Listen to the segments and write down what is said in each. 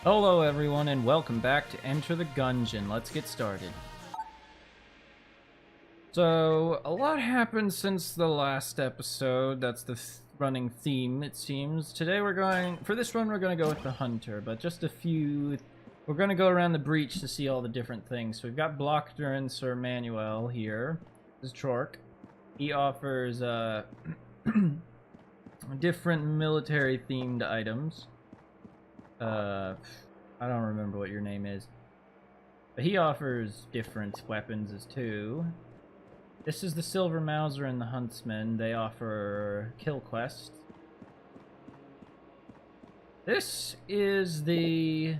Hello everyone and welcome back to Enter the Gungeon. Let's get started. So, a lot happened since the last episode. That's the running theme, it seems. Today for this run we're going to go with the Hunter, but just a few... We're going to go around the breach to see all the different things. So we've got Blockter and Sir Manuel here. This is Chork. He offers different military-themed items. I don't remember what your name is. But he offers different weapons as too. This is the Silver Mauser and the Huntsman. They offer kill quests. This is the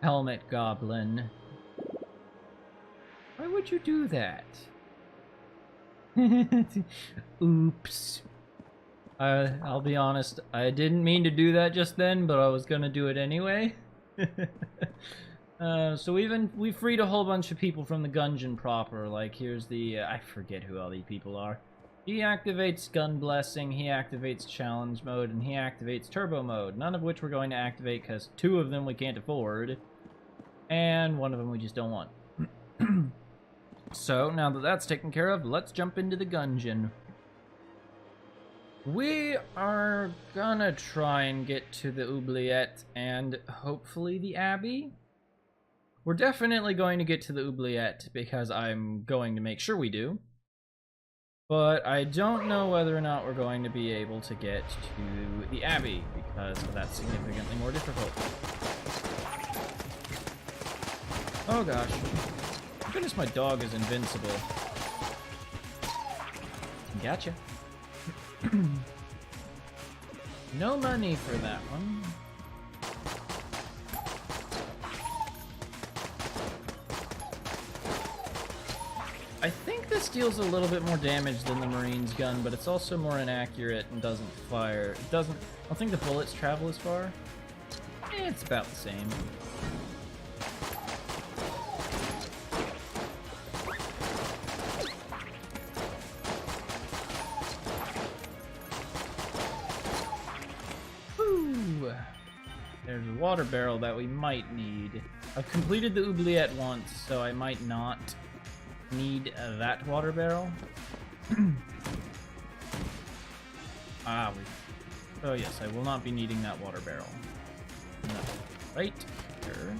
Helmet Goblin. Why would you do that? Oops. I'll be honest, I didn't mean to do that just then, but I was gonna do it anyway. So we freed a whole bunch of people from the Gungeon proper. Like, here's the, I forget who all these people are. He activates Gun Blessing, he activates Challenge Mode, and he activates Turbo Mode. None of which we're going to activate because two of them we can't afford. And one of them we just don't want. So, now that that's taken care of, let's jump into the Gungeon. We are gonna try and get to the Oubliette and hopefully the Abbey. We're definitely going to get to the Oubliette because I'm going to make sure we do. But I don't know whether or not we're going to be able to get to the Abbey because that's significantly more difficult. Oh gosh. Goodness, my dog is invincible. Gotcha. No money for that one. I think this deals a little bit more damage than the Marine's gun, but it's also more inaccurate and doesn't fire. I don't think the bullets travel as far. It's about the same. There's a water barrel that we might need. I've completed the Oubliette once, so I might not need that water barrel. Oh yes, I will not be needing that water barrel. No. Right here.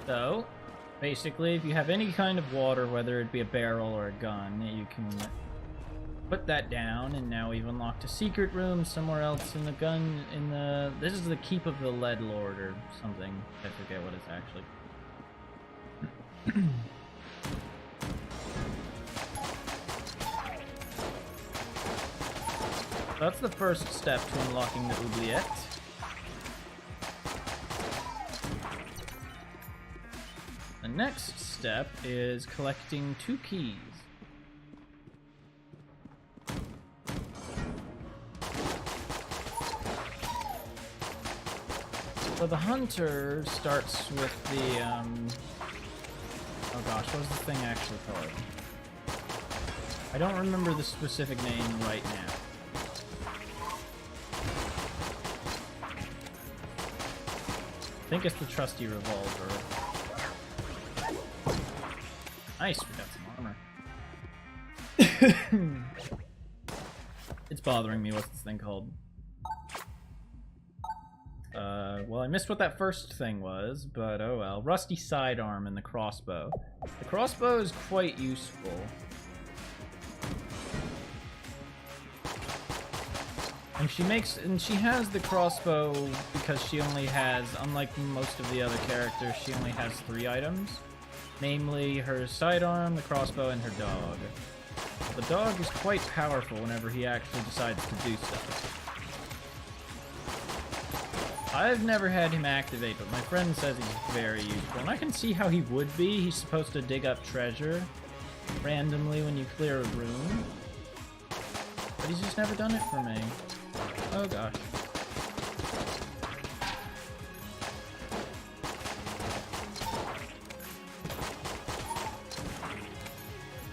So, basically, if you have any kind of water, whether it be a barrel or a gun, you can put that down, and now we've unlocked a secret room somewhere else in the gun, this is the Keep of the Lead Lord, or something. I forget what it's actually. That's the first step to unlocking the Oubliette. The next step is collecting 2 keys. So the Hunter starts with the, oh gosh, what was the thing actually called? I don't remember the specific name right now. I think it's the trusty revolver. Nice, we got some armor. It's bothering me. What's this thing called? Well, I missed what that first thing was, but oh well. Rusty sidearm and the crossbow. The crossbow is quite useful. And she has the crossbow because she only has, unlike most of the other characters, she only has 3 items. Namely, her sidearm, the crossbow, and her dog. The dog is quite powerful whenever he actually decides to do stuff. I've never had him activate, but my friend says he's very useful, and I can see how he would be. He's supposed to dig up treasure randomly when you clear a room. But he's just never done it for me. Oh gosh.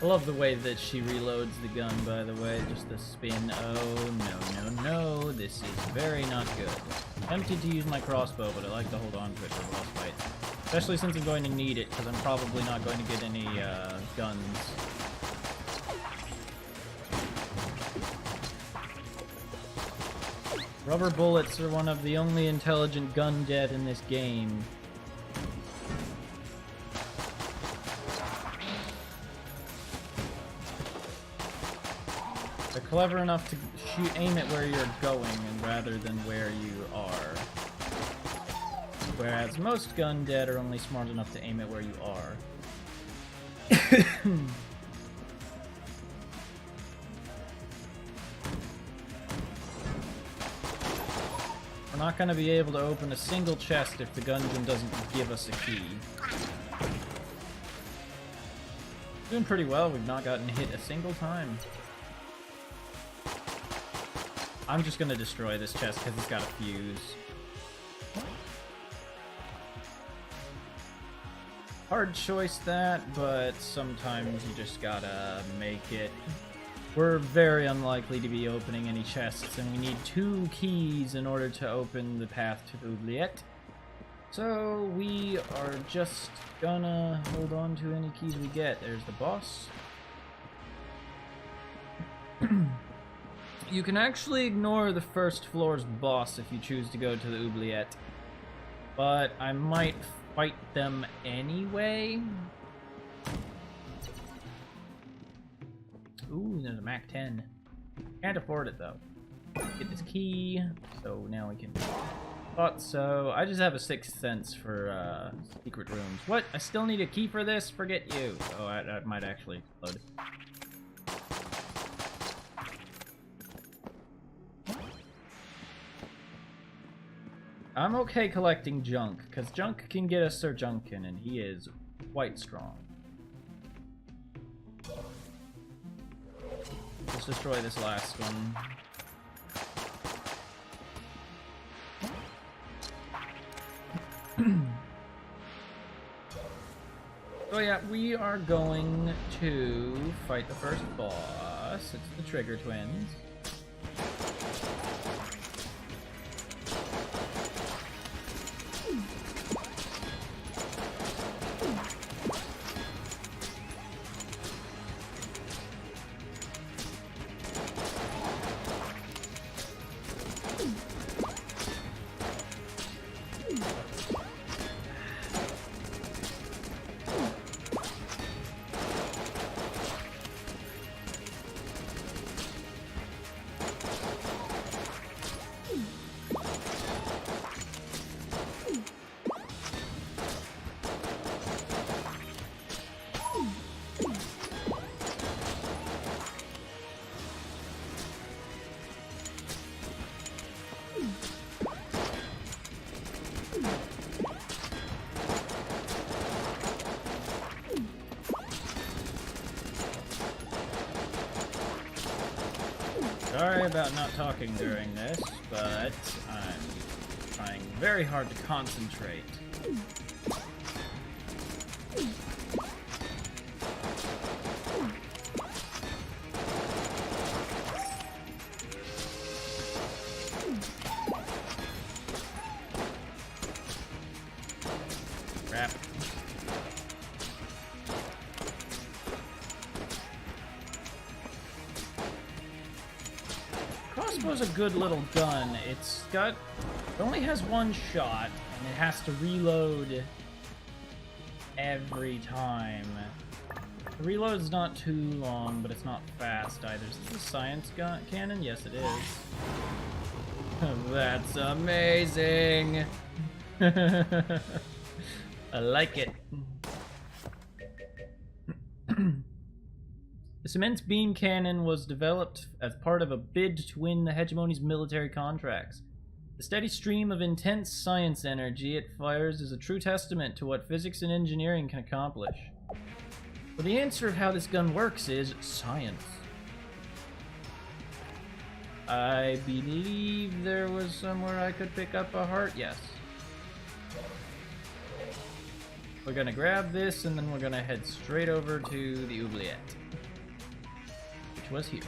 I love the way that she reloads the gun, by the way, just the spin. Oh, no, no, no, this is very not good. Tempted to use my crossbow, but I like to hold on to it for boss fights. Especially since I'm going to need it, because I'm probably not going to get any, guns. Rubber bullets are one of the only intelligent gun dead in this game. They're clever enough to aim it where you're going and rather than where you are. Whereas most gun dead are only smart enough to aim it where you are. We're not going to be able to open a single chest if the Gungeon doesn't give us a key. Doing pretty well, we've not gotten hit a single time. I'm just gonna destroy this chest because it's got a fuse. Hard choice that, but sometimes you just gotta make it. We're very unlikely to be opening any chests, and we need 2 keys in order to open the path to the oubliette. So we are just gonna hold on to any keys we get. There's the boss. You can actually ignore the first floor's boss if you choose to go to the oubliette, but I might fight them anyway. Ooh, there's a Mac 10. Can't afford it though. Get this key, so now we can... Thought so. I just have a 6th sense for secret rooms. What? I still need a key for this? Forget you. Oh, that might actually explode. I'm okay collecting junk, because junk can get us Sir Junkin, and he is quite strong. Let's destroy this last one. So yeah, we are going to fight the first boss. It's the Trigger Twins. Sorry about not talking during this, but I'm trying very hard to concentrate. Crap. Crossbow's a good little gun. It only has 1 shot, and it has to reload every time. The reload's not too long, but it's not fast either. Is this a science gun cannon? Yes, it is. That's amazing! I like it. This immense beam cannon was developed as part of a bid to win the hegemony's military contracts. The steady stream of intense science energy it fires is a true testament to what physics and engineering can accomplish. But the answer of how this gun works is science. I believe there was somewhere I could pick up a heart. Yes. We're gonna grab this and then we're gonna head straight over to the oubliette. which was here.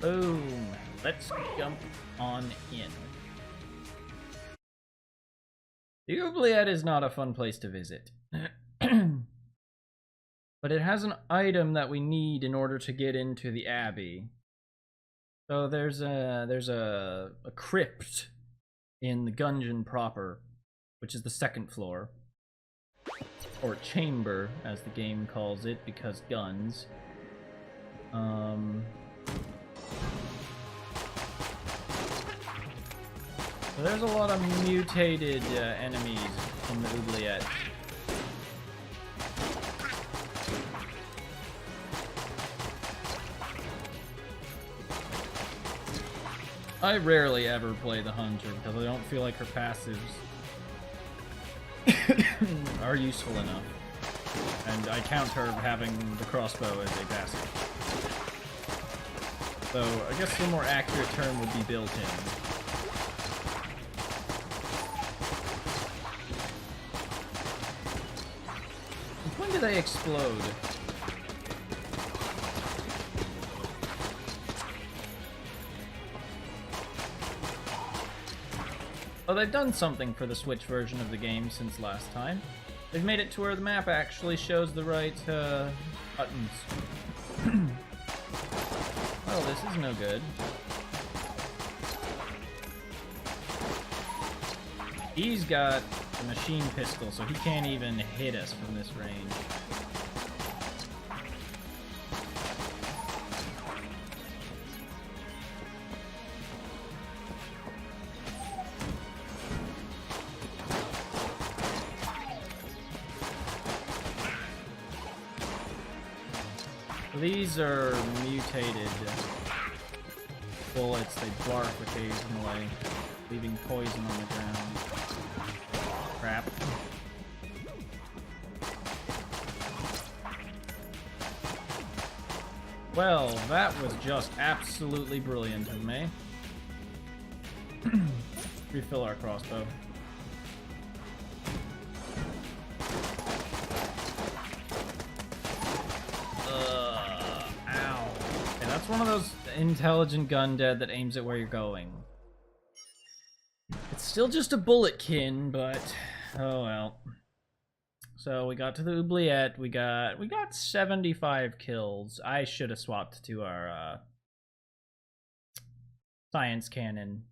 Boom. Let's jump on in. The oubliette is not a fun place to visit. But it has an item that we need in order to get into the Abbey. So there's a crypt in the Gungeon proper, which is the second floor. Or chamber, as the game calls it, because guns. So there's a lot of mutated enemies in the oubliette. I rarely ever play the Hunter because I don't feel like her passives are useful enough. And I count her having the crossbow as a passive. So I guess the more accurate term would be built-in. When do they explode? Oh, they've done something for the Switch version of the game since last time. They've made it to where the map actually shows the right buttons. Oh, this is no good. He's got a machine pistol, so he can't even hit us from this range. These are mutated bullets. They barf occasionally, leaving poison on the ground. Crap. Well, that was just absolutely brilliant of me. Refill our crossbow. It's one of those intelligent gun dead that aims at where you're going. It's still just a bulletkin, but oh well. So we got to the oubliette. We got 75 kills. I should have swapped to our science cannon.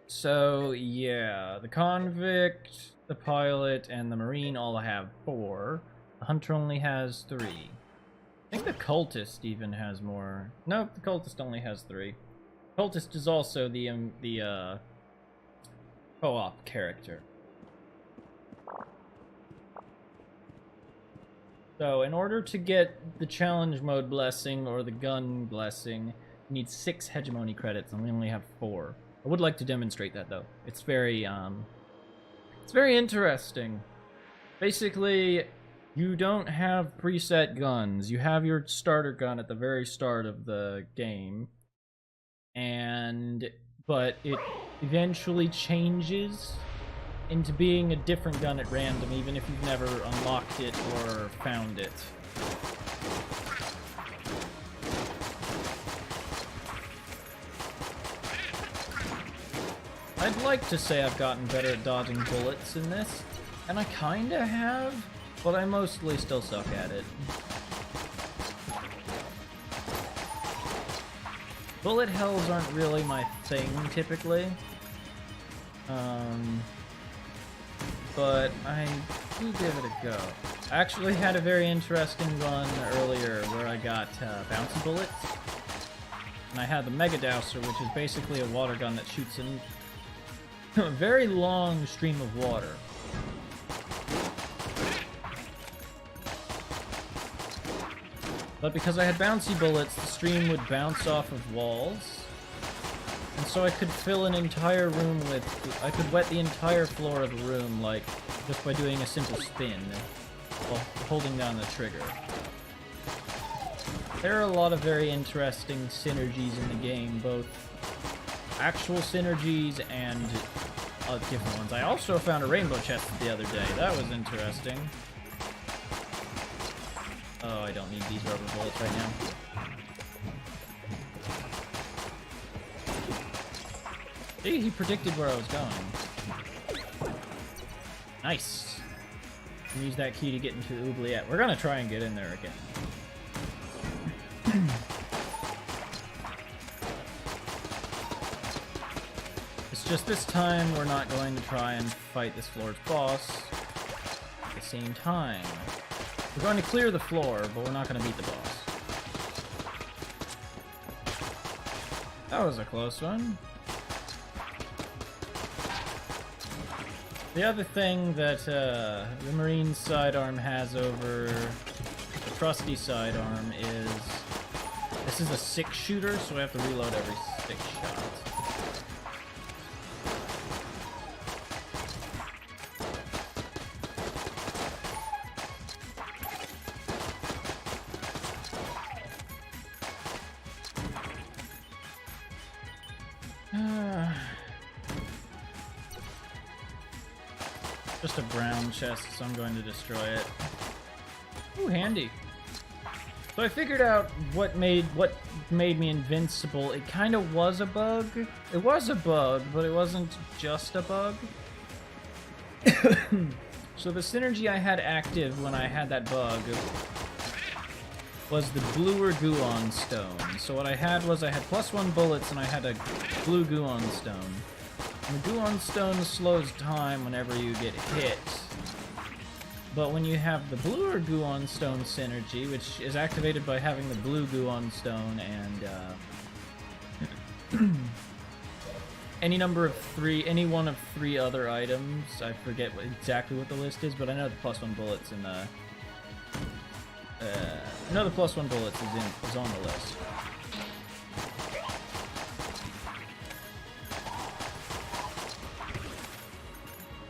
So yeah, the convict, the pilot, and the marine all have 4. The hunter only has 3. I think the cultist even has more. Nope, the cultist only has 3. Cultist is also the co-op character. So in order to get the challenge mode blessing or the gun blessing, you need 6 hegemony credits, and we only have 4. I would like to demonstrate that though. It's very interesting. Basically, you don't have preset guns. You have your starter gun at the very start of the game, but it eventually changes into being a different gun at random, even if you've never unlocked it or found it. I'd like to say I've gotten better at dodging bullets in this, and I kinda have, but I mostly still suck at it. Bullet hells aren't really my thing, typically. But I do give it a go. I actually had a very interesting run earlier where I got bouncy bullets. And I had the Mega Douser, which is basically a water gun that shoots in a very long stream of water. But because I had bouncy bullets, the stream would bounce off of walls. And so I could fill an entire room with... I could wet the entire floor of a room, like, just by doing a simple spin while holding down the trigger. There are a lot of very interesting synergies in the game, both actual synergies and different ones. I also found a rainbow chest the other day. That was interesting. Oh, I don't need these rubber bullets right now. See, he predicted where I was going. Nice. Use that key to get into the oubliette. We're gonna try and get in there again. It's just this time we're not going to try and fight this floor's boss at the same time. We're going to clear the floor, but we're not going to beat the boss. That was a close one. The other thing that the Marine sidearm has over the trusty sidearm is this is a 6-shooter, so we have to reload every 6 shots. Just a brown chest, so I'm going to destroy it. Ooh, handy. So I figured out what made me invincible. It kind of was a bug. It was a bug, but it wasn't just a bug. So the synergy I had active when I had that bug was the bluer Gungeon stone. So what I had was I had +1 bullets and I had a blue Gungeon stone. And the Gungeon stone slows time whenever you get hit. But when you have the bluer Gungeon stone synergy, which is activated by having the blue Gungeon stone and any one of 3 other items. I forget exactly what the list is, but I know the +1 bullets in the I know the +1 bullets is on the list.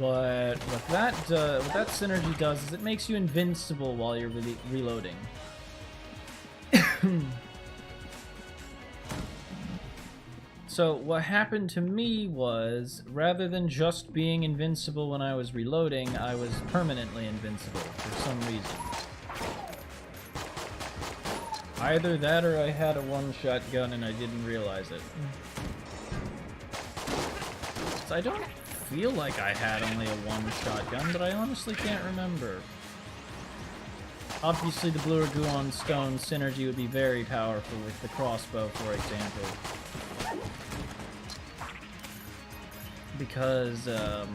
But what that synergy does is it makes you invincible while you're reloading. So what happened to me was, rather than just being invincible when I was reloading, I was permanently invincible for some reason. Either that or I had a one-shot gun and I didn't realize it. So I don't feel like I had only a one-shot gun, but I honestly can't remember. Obviously the bluer Gungeon stone synergy would be very powerful with the crossbow, for example. Because, I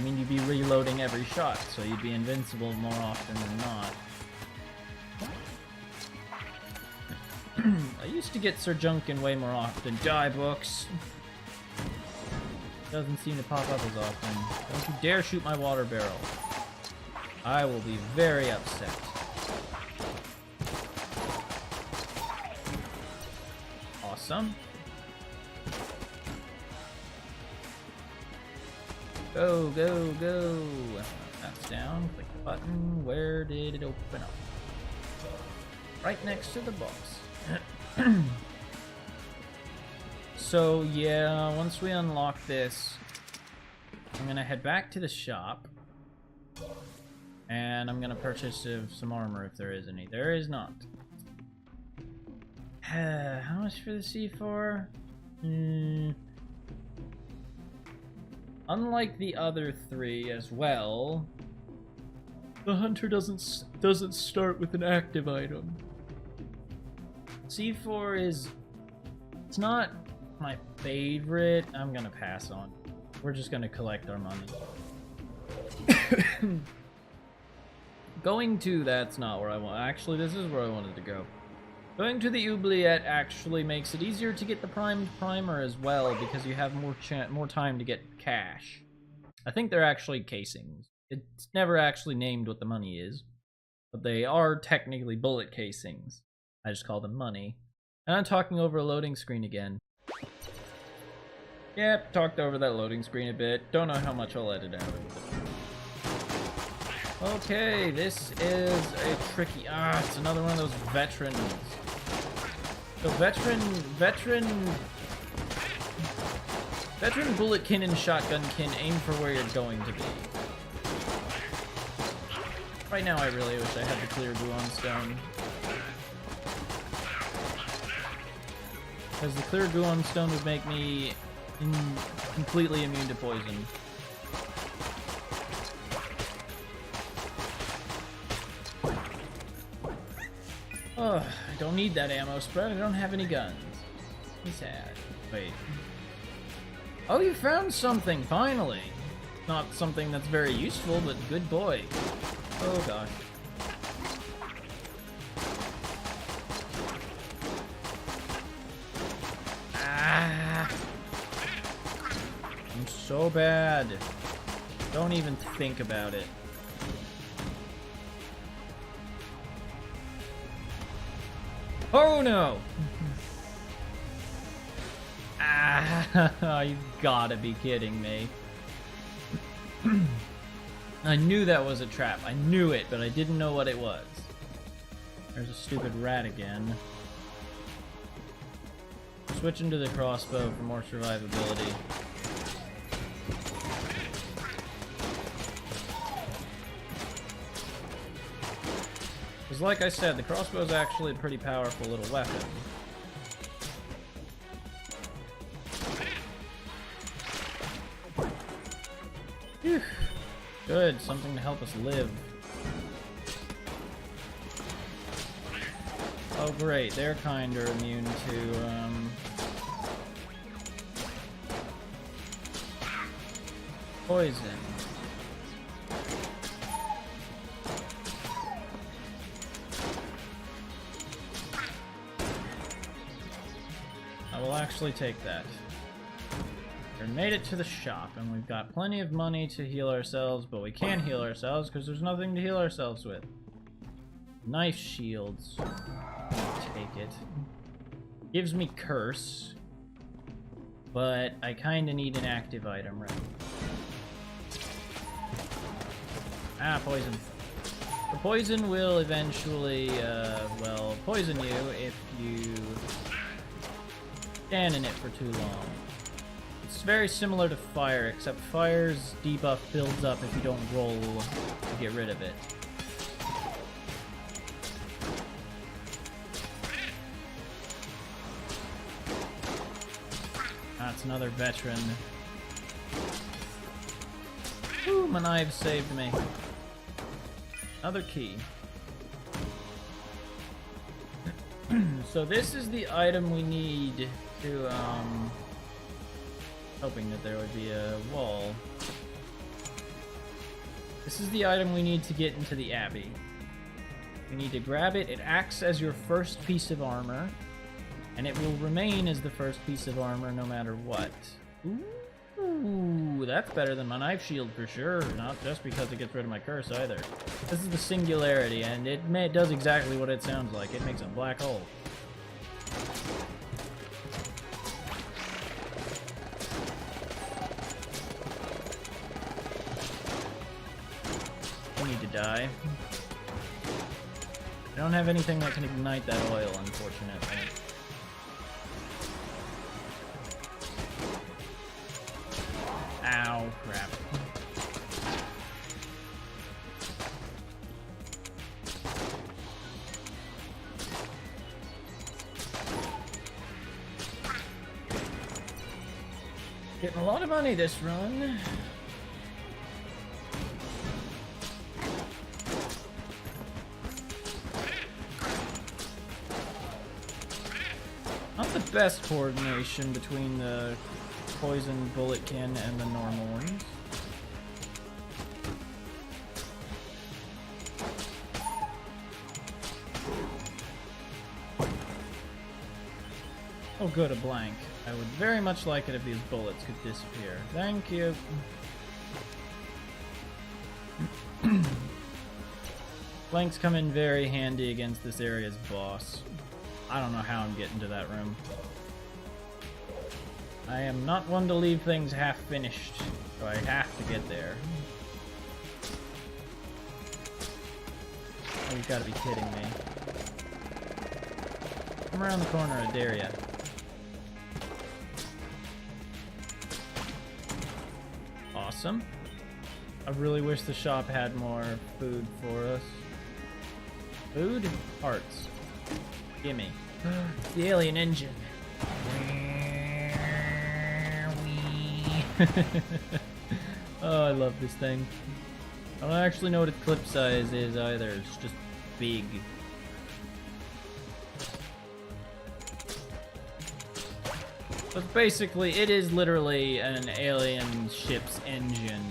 mean, you'd be reloading every shot, so you'd be invincible more often than not. I used to get Sir Junkin way more often. Die, books! Doesn't seem to pop up as often. Don't you dare shoot my water barrel. I will be very upset. Awesome. Go, go, go! That's down. Click the button. Where did it open up? Right next to the boss. So yeah, once we unlock this, I'm gonna head back to the shop, and I'm gonna purchase some armor if there is any. There is not. How much for the C4? Unlike the other 3 as well, the hunter doesn't start with an active item. C4 is... it's not my favorite. I'm gonna pass on. We're just gonna collect our money. Going to that's not where I want. Actually, this is where I wanted to go. Going to the oubliette actually makes it easier to get the primed primer as well, because you have more time to get cash. I think they're actually casings. It's never actually named what the money is, but they are technically bullet casings. I just call them money. And I'm talking over a loading screen again. Yep, talked over that loading screen a bit. Don't know how much I'll edit out. Okay, this is a tricky... it's another one of those veterans. So veteran Veteran bulletkin and shotgunkin, aim for where you're going to be. Right now, I really wish I had the clear Gungeon stone. Because the clear Gungeon stone would make me completely immune to poison. Ugh, I don't need that ammo spread. I don't have any guns. Be sad. Wait. Oh, you found something, finally! Not something that's very useful, but good boy. Oh gosh. Ah! I'm so bad. Don't even think about it. Oh no! Ah, you've gotta be kidding me. I knew that was a trap. I knew it, but I didn't know what it was. There's a stupid rat again. Switching to the crossbow for more survivability. Because like I said, the crossbow is actually a pretty powerful little weapon. Whew. Good, something to help us live. Oh great, they're kinda immune to, poison. I will actually take that. We made it to the shop, and we've got plenty of money to heal ourselves, but we can't heal ourselves because there's nothing to heal ourselves with. Knife shields. Take it. Gives me curse, but I kinda need an active item, right? Ah, poison. The poison will eventually, well, poison you if you stand in it for too long. It's very similar to fire, except fire's debuff builds up if you don't roll to get rid of it. That's another veteran. Ooh, my knife saved me. Another key. So this is the item we need to, hoping that there would be a wall. This is the item we need to get into the Abbey. We need to grab it. It acts as your first piece of armor, and it will remain as the first piece of armor no matter what. Ooh, that's better than my knife shield for sure. Not just because it gets rid of my curse either. This is the singularity, and it does exactly what it sounds like. It makes a black hole. I need to die. I don't have anything that can ignite that oil, unfortunately. Ow, crap. Getting a lot of money this run. Not the best coordination between the poison bulletkin and the normal ones. Oh good, a blank. I would very much like it if these bullets could disappear. Thank you. Blanks come in very handy against this area's boss. I don't know how I'm getting to that room. I am not one to leave things half finished, so I have to get there. Oh, you've got to be kidding me. Come around the corner, I dare ya. awesome. I really wish the shop had more food for us. Food? Hearts. Gimme. The alien engine. Oh, I love this thing. I don't actually know what its clip size is either. It's just big. But basically, it is literally an alien ship's engine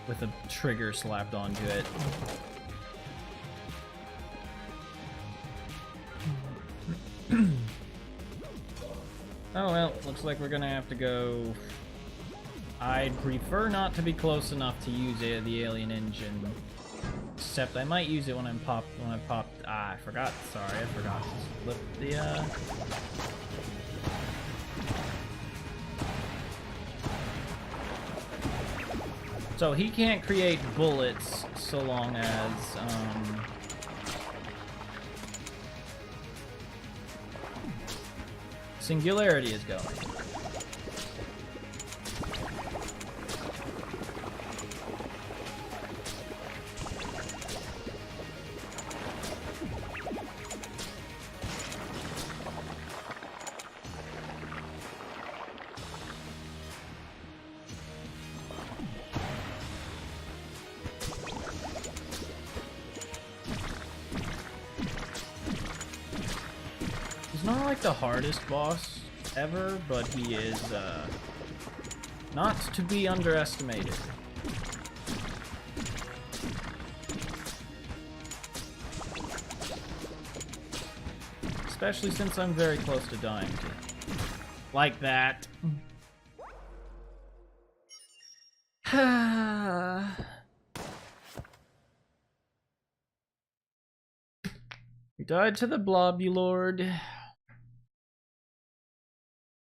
with a trigger slapped onto it. Oh well, looks like we're gonna have to go. I'd prefer not to be close enough to use the alien engine. Except I might use it when I popped. I forgot. Sorry, I forgot to flip the. So he can't create bullets so long as Singularity is going. Not like the hardest boss ever, but he is not to be underestimated. Especially since I'm very close to dying to. Like that. We died to the Blobulord.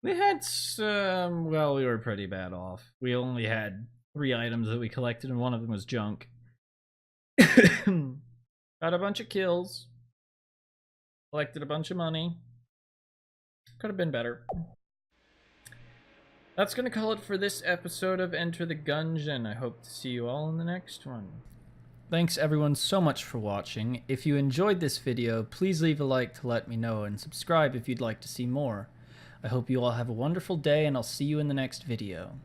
We had some, well, we were pretty bad off. We only had 3 items that we collected, and one of them was junk. Got a bunch of kills. Collected a bunch of money. Could have been better. That's gonna call it for this episode of Enter the Gungeon. I hope to see you all in the next one. Thanks everyone so much for watching. If you enjoyed this video, please leave a like to let me know, and subscribe if you'd like to see more. I hope you all have a wonderful day, and I'll see you in the next video.